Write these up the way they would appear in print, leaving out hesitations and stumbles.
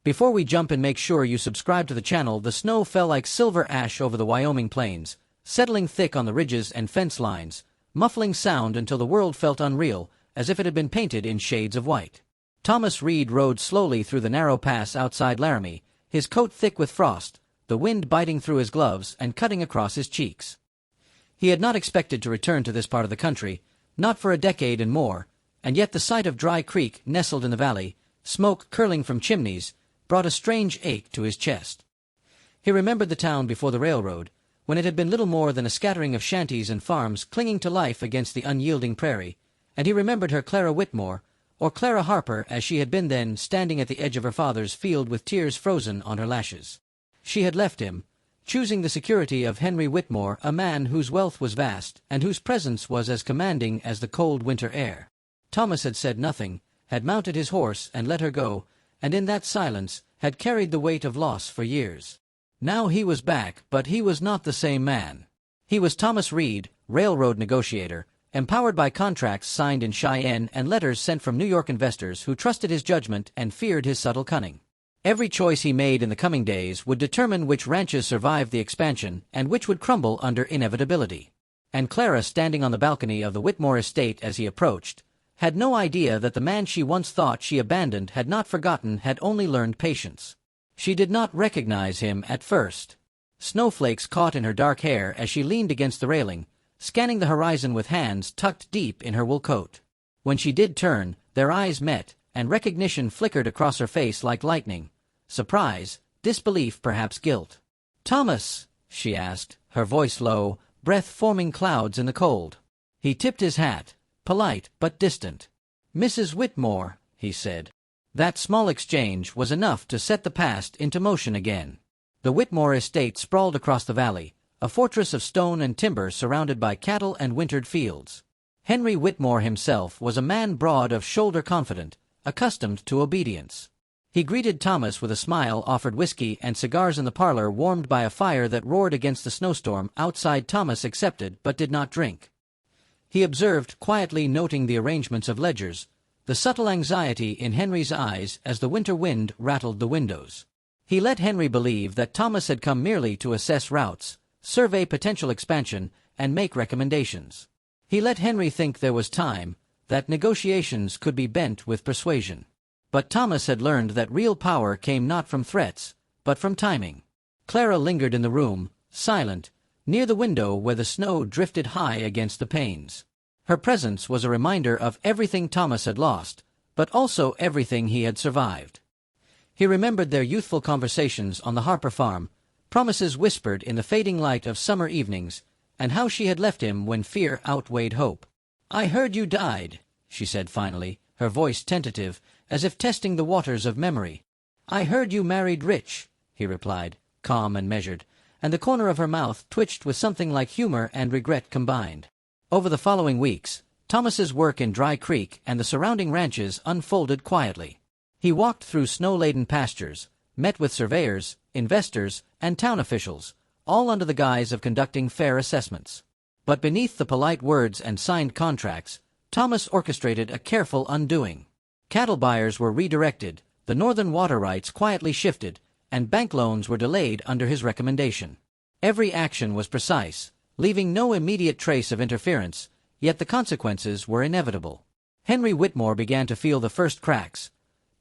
Before we jump and make sure you subscribe to the channel, the snow fell like silver ash over the Wyoming plains, settling thick on the ridges and fence lines, muffling sound until the world felt unreal, as if it had been painted in shades of white. Thomas Reed rode slowly through the narrow pass outside Laramie, his coat thick with frost, the wind biting through his gloves and cutting across his cheeks. He had not expected to return to this part of the country, not for a decade and more, and yet the sight of Dry Creek nestled in the valley, smoke curling from chimneys, brought a strange ache to his chest. He remembered the town before the railroad, when it had been little more than a scattering of shanties and farms clinging to life against the unyielding prairie, and he remembered her Clara Whitmore, or Clara Harper as she had been then, standing at the edge of her father's field with tears frozen on her lashes. She had left him, choosing the security of Henry Whitmore, a man whose wealth was vast and whose presence was as commanding as the cold winter air. Thomas had said nothing, had mounted his horse and let her go, and in that silence had carried the weight of loss for years. Now he was back, but he was not the same man. He was Thomas Reed, railroad negotiator, empowered by contracts signed in Cheyenne and letters sent from New York investors who trusted his judgment and feared his subtle cunning. Every choice he made in the coming days would determine which ranches survived the expansion and which would crumble under inevitability. And Clara, standing on the balcony of the Whitmore estate as he approached, had no idea that the man she once thought she abandoned had not forgotten, had only learned patience. She did not recognize him at first. Snowflakes caught in her dark hair as she leaned against the railing, scanning the horizon with hands tucked deep in her wool coat. When she did turn, their eyes met, and recognition flickered across her face like lightning. Surprise, disbelief, perhaps guilt. "Thomas," she asked, her voice low, breath forming clouds in the cold. He tipped his hat, polite but distant. "Mrs. Whitmore," he said. That small exchange was enough to set the past into motion again. The Whitmore estate sprawled across the valley, a fortress of stone and timber surrounded by cattle and wintered fields. Henry Whitmore himself was a man broad of shoulder, confident, accustomed to obedience. He greeted Thomas with a smile, offered whiskey and cigars in the parlor warmed by a fire that roared against the snowstorm outside. Thomas accepted but did not drink. He observed, quietly noting the arrangements of ledgers, the subtle anxiety in Henry's eyes as the winter wind rattled the windows. He let Henry believe that Thomas had come merely to assess routes, survey potential expansion, and make recommendations. He let Henry think there was time, that negotiations could be bent with persuasion. But Thomas had learned that real power came not from threats, but from timing. Clara lingered in the room, silent, near the window where the snow drifted high against the panes. Her presence was a reminder of everything Thomas had lost, but also everything he had survived. He remembered their youthful conversations on the Harper farm, promises whispered in the fading light of summer evenings, and how she had left him when fear outweighed hope. "I heard you died," she said finally, her voice tentative, as if testing the waters of memory. "I heard you married rich," he replied, calm and measured, and the corner of her mouth twitched with something like humor and regret combined. Over the following weeks, Thomas's work in Dry Creek and the surrounding ranches unfolded quietly. He walked through snow-laden pastures, met with surveyors, investors, and town officials, all under the guise of conducting fair assessments. But beneath the polite words and signed contracts, Thomas orchestrated a careful undoing. Cattle buyers were redirected, the northern water rights quietly shifted, and bank loans were delayed under his recommendation. Every action was precise, leaving no immediate trace of interference, yet the consequences were inevitable. Henry Whitmore began to feel the first cracks.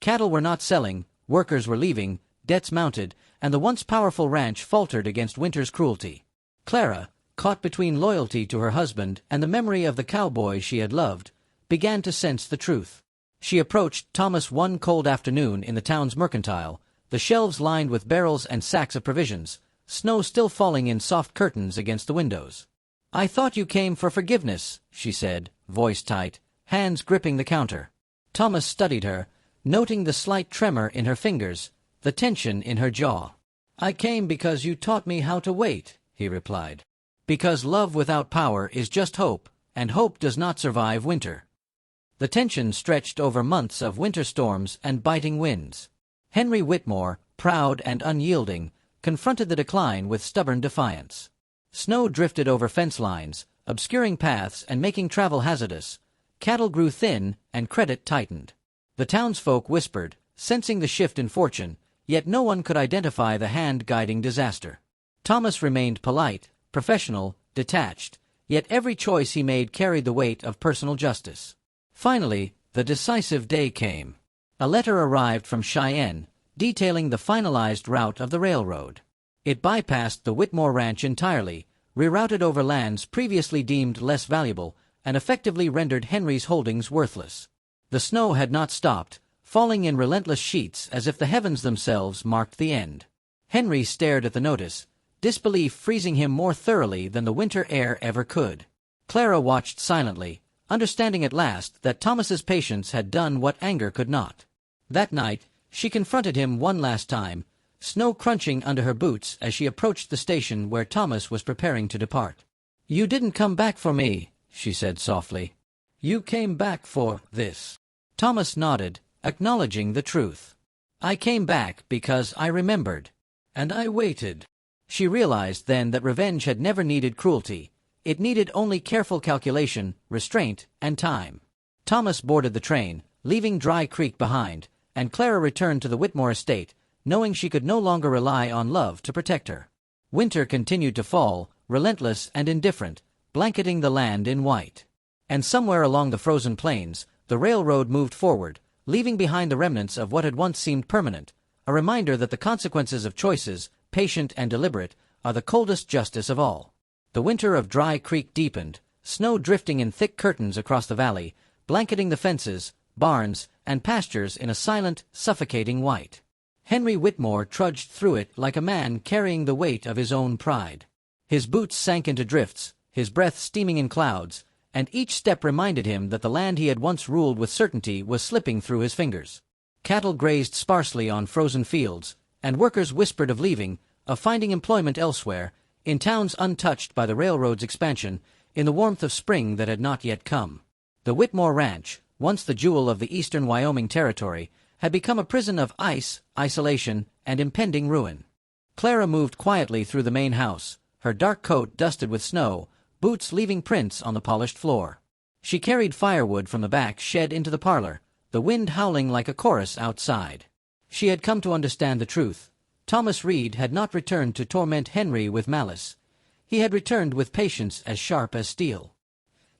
Cattle were not selling, workers were leaving, debts mounted, and the once powerful ranch faltered against winter's cruelty. Clara, caught between loyalty to her husband and the memory of the cowboy she had loved, began to sense the truth. She approached Thomas one cold afternoon in the town's mercantile, the shelves lined with barrels and sacks of provisions, snow still falling in soft curtains against the windows. "I thought you came for forgiveness," she said, voice tight, hands gripping the counter. Thomas studied her, noting the slight tremor in her fingers, the tension in her jaw. "I came because you taught me how to wait," he replied. "Because love without power is just hope, and hope does not survive winter." The tension stretched over months of winter storms and biting winds. Henry Whitmore, proud and unyielding, confronted the decline with stubborn defiance. Snow drifted over fence lines, obscuring paths and making travel hazardous. Cattle grew thin and credit tightened. The townsfolk whispered, sensing the shift in fortune, yet no one could identify the hand guiding disaster. Thomas remained polite, professional, detached, yet every choice he made carried the weight of personal justice. Finally, the decisive day came. A letter arrived from Cheyenne, detailing the finalized route of the railroad. It bypassed the Whitmore Ranch entirely, rerouted over lands previously deemed less valuable, and effectively rendered Henry's holdings worthless. The snow had not stopped, falling in relentless sheets as if the heavens themselves marked the end. Henry stared at the notice, disbelief freezing him more thoroughly than the winter air ever could. Clara watched silently, understanding at last that Thomas's patience had done what anger could not. That night, she confronted him one last time, snow crunching under her boots as she approached the station where Thomas was preparing to depart. "You didn't come back for me," she said softly. "You came back for this." Thomas nodded, acknowledging the truth. "I came back because I remembered. And I waited." She realized then that revenge had never needed cruelty. It needed only careful calculation, restraint, and time. Thomas boarded the train, leaving Dry Creek behind, and Clara returned to the Whitmore estate, knowing she could no longer rely on love to protect her. Winter continued to fall, relentless and indifferent, blanketing the land in white. And somewhere along the frozen plains, the railroad moved forward, leaving behind the remnants of what had once seemed permanent, a reminder that the consequences of choices, patient and deliberate, are the coldest justice of all. The winter of Dry Creek deepened, snow drifting in thick curtains across the valley, blanketing the fences, barns, and pastures in a silent, suffocating white. Henry Whitmore trudged through it like a man carrying the weight of his own pride. His boots sank into drifts, his breath steaming in clouds, and each step reminded him that the land he had once ruled with certainty was slipping through his fingers. Cattle grazed sparsely on frozen fields, and workers whispered of leaving, of finding employment elsewhere, in towns untouched by the railroad's expansion, in the warmth of spring that had not yet come. The Whitmore Ranch, once the jewel of the eastern Wyoming territory, had become a prison of ice, isolation, and impending ruin. Clara moved quietly through the main house, her dark coat dusted with snow, boots leaving prints on the polished floor. She carried firewood from the back shed into the parlor, the wind howling like a chorus outside. She had come to understand the truth. Thomas Reed had not returned to torment Henry with malice. He had returned with patience as sharp as steel.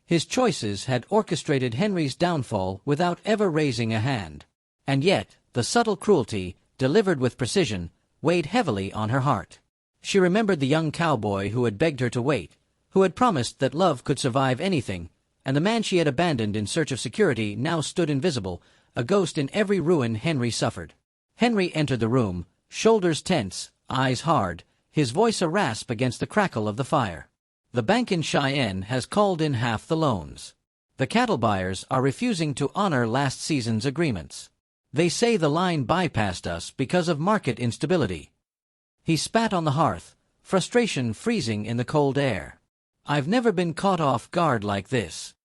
His choices had orchestrated Henry's downfall without ever raising a hand. And yet, the subtle cruelty, delivered with precision, weighed heavily on her heart. She remembered the young cowboy who had begged her to wait, who had promised that love could survive anything, and the man she had abandoned in search of security now stood invisible, a ghost in every ruin Henry suffered. Henry entered the room, shoulders tense, eyes hard, his voice a rasp against the crackle of the fire. "The bank in Cheyenne has called in half the loans. The cattle buyers are refusing to honor last season's agreements. They say the line bypassed us because of market instability." He spat on the hearth, frustration freezing in the cold air. "I've never been caught off guard like this."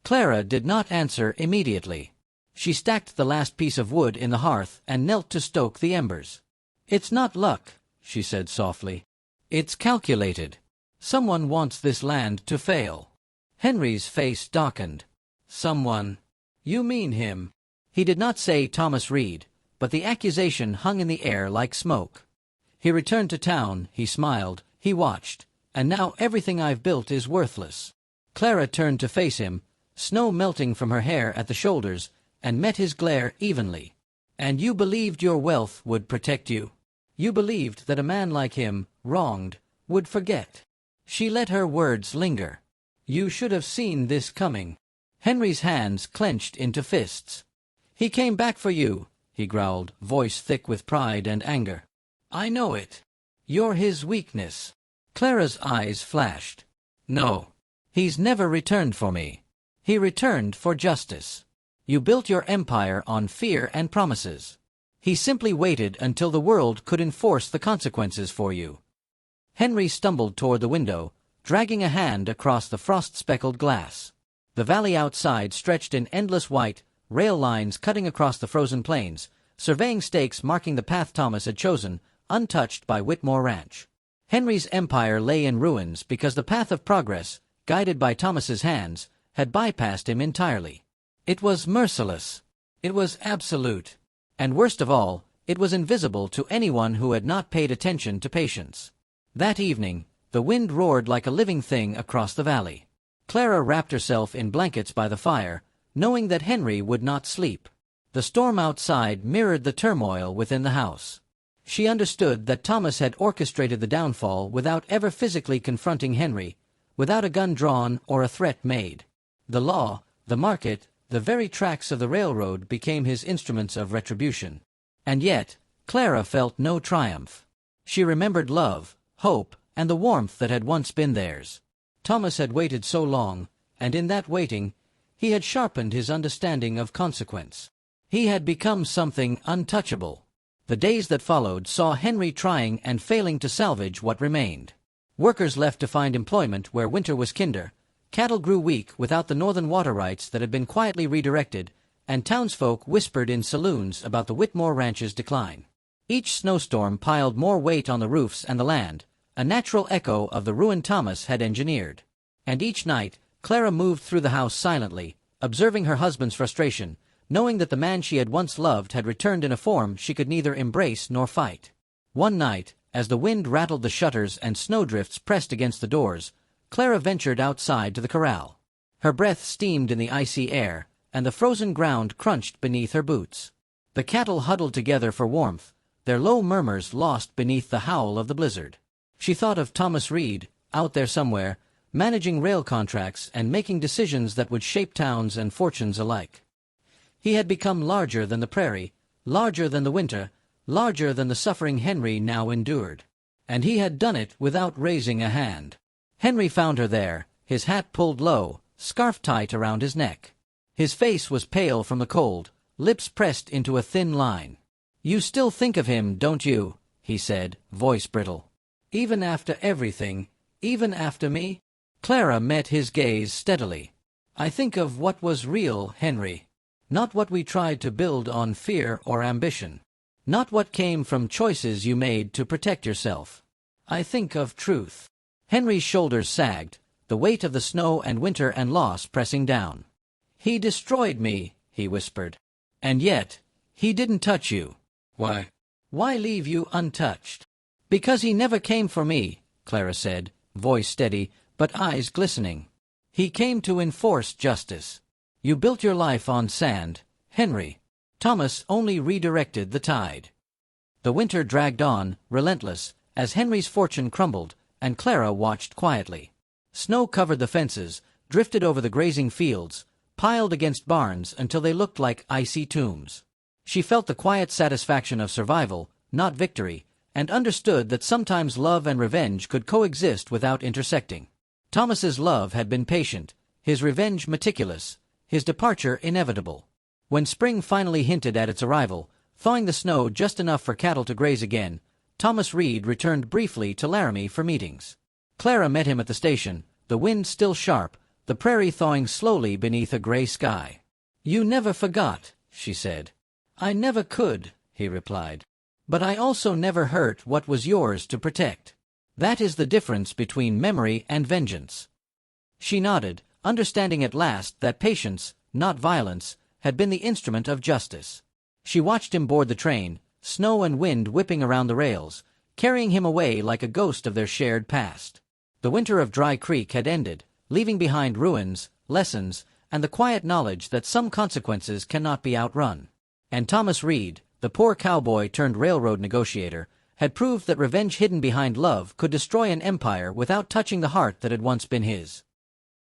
Clara did not answer immediately. She stacked the last piece of wood in the hearth and knelt to stoke the embers. "It's not luck," she said softly. "It's calculated. Someone wants this land to fail." Henry's face darkened. "Someone? You mean him?" He did not say Thomas Reed, but the accusation hung in the air like smoke. "He returned to town," he smiled, "he watched, and now everything I've built is worthless." Clara turned to face him, snow melting from her hair at the shoulders, and met his glare evenly. "And you believed your wealth would protect you? You believed that a man like him, wronged, would forget?" She let her words linger. "You should have seen this coming." Henry's hands clenched into fists. "He came back for you," he growled, voice thick with pride and anger. "I know it. You're his weakness." Clara's eyes flashed. "No. He's never returned for me. He returned for justice. You built your empire on fear and promises. He simply waited until the world could enforce the consequences for you." Henry stumbled toward the window, dragging a hand across the frost-speckled glass. The valley outside stretched in endless white, rail lines cutting across the frozen plains, surveying stakes marking the path Thomas had chosen, untouched by Whitmore Ranch. Henry's empire lay in ruins because the path of progress, guided by Thomas's hands, had bypassed him entirely. It was merciless. It was absolute. And worst of all, It was invisible to anyone who had not paid attention to patience. That evening, the wind roared like a living thing across the valley. Clara wrapped herself in blankets by the fire, knowing that Henry would not sleep. The storm outside mirrored the turmoil within the house. She understood that Thomas had orchestrated the downfall without ever physically confronting Henry, without a gun drawn or a threat made. The law, the market, the very tracks of the railroad became his instruments of retribution. And yet, Clara felt no triumph. She remembered love, hope, and the warmth that had once been theirs. Thomas had waited so long, and in that waiting, he had sharpened his understanding of consequence. He had become something untouchable. The days that followed saw Henry trying and failing to salvage what remained. Workers left to find employment where winter was kinder, cattle grew weak without the northern water rights that had been quietly redirected, and townsfolk whispered in saloons about the Whitmore Ranch's decline. Each snowstorm piled more weight on the roofs and the land, a natural echo of the ruin Thomas had engineered. And each night, Clara moved through the house silently, observing her husband's frustration, knowing that the man she had once loved had returned in a form she could neither embrace nor fight. One night, as the wind rattled the shutters and snowdrifts pressed against the doors, Clara ventured outside to the corral. Her breath steamed in the icy air, and the frozen ground crunched beneath her boots. The cattle huddled together for warmth, their low murmurs lost beneath the howl of the blizzard. She thought of Thomas Reed, out there somewhere, managing rail contracts and making decisions that would shape towns and fortunes alike. He had become larger than the prairie, larger than the winter, larger than the suffering Henry now endured. And he had done it without raising a hand. Henry found her there, his hat pulled low, scarf tight around his neck. His face was pale from the cold, lips pressed into a thin line. "You still think of him, don't you?" he said, voice brittle. "Even after everything, even after me?" Clara met his gaze steadily. "I think of what was real, Henry. Not what we tried to build on fear or ambition. Not what came from choices you made to protect yourself. I think of truth." Henry's shoulders sagged, the weight of the snow and winter and loss pressing down. "He destroyed me," he whispered. "And yet, he didn't touch you." "Why? Why leave you untouched?" "Because he never came for me," Clara said, voice steady, but eyes glistening. "He came to enforce justice. You built your life on sand, Henry. Thomas only redirected the tide." The winter dragged on, relentless, as Henry's fortune crumbled, and Clara watched quietly. Snow covered the fences, drifted over the grazing fields, piled against barns until they looked like icy tombs. She felt the quiet satisfaction of survival, not victory, and understood that sometimes love and revenge could coexist without intersecting. Thomas's love had been patient, his revenge meticulous, his departure inevitable. When spring finally hinted at its arrival, thawing the snow just enough for cattle to graze again, Thomas Reed returned briefly to Laramie for meetings. Clara met him at the station, the wind still sharp, the prairie thawing slowly beneath a gray sky. "You never forgot," she said. "I never could," he replied. "But I also never hurt what was yours to protect. That is the difference between memory and vengeance." She nodded, understanding at last that patience, not violence, had been the instrument of justice. She watched him board the train, snow and wind whipping around the rails, carrying him away like a ghost of their shared past. The winter of Dry Creek had ended, leaving behind ruins, lessons, and the quiet knowledge that some consequences cannot be outrun. And Thomas Reed, the poor cowboy turned railroad negotiator, had proved that revenge hidden behind love could destroy an empire without touching the heart that had once been his.